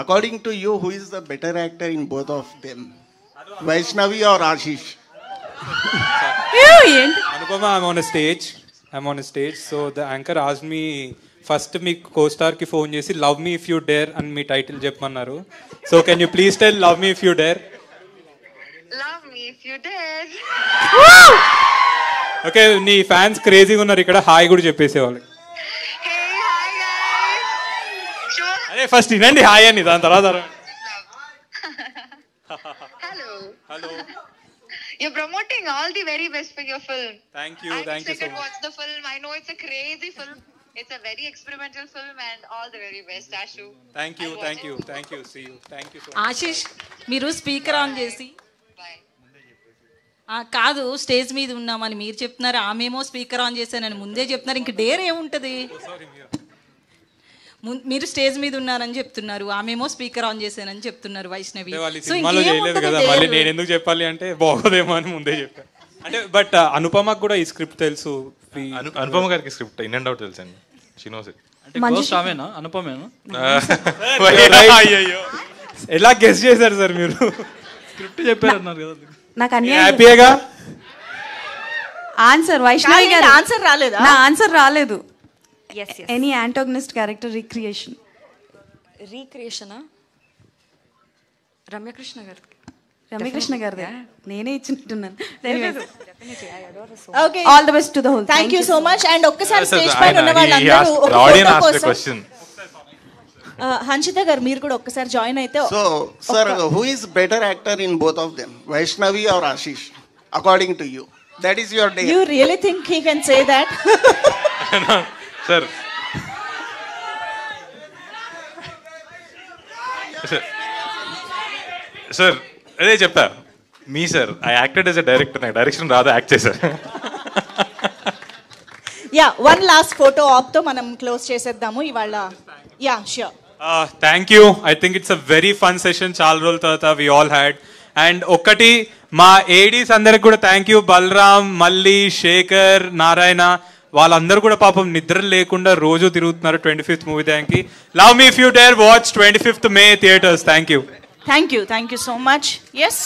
According to you, who is the better actor in both of them? Vaishnavi or Ashish? Anupama, I'm on a stage. So the anchor asked me, first me co-star ki phone chesi, love me if you dare and me title cheppannaru. So can you please tell love me if you dare? Love me if you dare. Okay, నీ fans క్రేజీగా ఉన్నారు ఇక్కడ, hi కూడా చెప్పేసేవాళ్ళు. Hey, hi guys. Sure. అరే first వినండి hi అని, దాని తర్వాత Hello. You're promoting all the very best for your film. Thank you so much. Watch the film. I know it's a crazy film. It's a very experimental film and all the very best, Ashu. Thank you. See you. Thank you so much. Ashish, మీరు speaker on చేసి Bye. కాదు, stage మీద ఉన్నామని మీరు చెప్తున్నారు, ఆమెమో speaker on చేశానని ముందే చెప్తున్నారు. ఇంక డేర్ ఏముంటది? మీరు స్టేజ్ మీద ఉన్నారని చెప్తున్నారు, ఆమెమో స్పీకర్ ఆన్ చేశానని చెప్తున్నారు వైష్ణవి. నేను ఎందుకు చెప్పాలి అంటే బాగోదేమో అని ముందే చెప్పాను. అంటే బట్ అనుపమకు కూడా ఈ స్క్రిప్ట్ తెలుసు. అనుపమ గారికి స్క్రిప్ట్ ఇన్ అండ్ అవుట్ తెలుసు అండి. She knows it. అనుపమేనా? ఎలా గెస్ చేశారు సార్ మీరు? స్క్రిప్ట్ చెప్పారన్నారు కదా. నాకు హ్యాపీగా ఆన్సర్ వైష్ణవి గారు ఆన్సర్ రాలేదా? నా ఆన్సర్ రాలేదు. Any antagonist character recreation. Ramya Krishna గారు నేనే ఇచ్చినట్టున్నాను. Okay, all the best to the whole. Thank you so much. And ఒక్కసారి స్టేజ్ పైన ఉన్న వాళ్ళందరూ ఒక ఆడియన్స్ ఫోటో ఆస్క్డ్ కోసం, క్వశ్చన్. హన్షిత గారు మీరు కూడా ఒక్కసారి జాయిన్ అయితే. So, sir, who is better actor in both of them? Vaishnavi or Ashish? According to you. That is your day. You really think he can say that? Sir అదే చెప్తా. మీ sir I acted as a director. నాకు direction రాదు, act చేశారు. Yeah, one last photo op తో మనం close చేసేద్దాము ఇవాళ. Yeah, sure. Thank you. I think it's a very fun session. చాలా రోజుల తర్వాత వి ఆల్ హ్యాడ్. అండ్ ఒక్కటి మా ఏడీస్ అందరికి కూడా థ్యాంక్ యూ. బలరాం, మల్లి, శేఖర్, నారాయణ వాళ్ళందరూ కూడా పాపం నిద్ర లేకుండా రోజు తిరుగుతున్నారు 25th movie. Thank you. Love me if you dare watch 25th May theatres. Thank you. Thank you so much. Yes.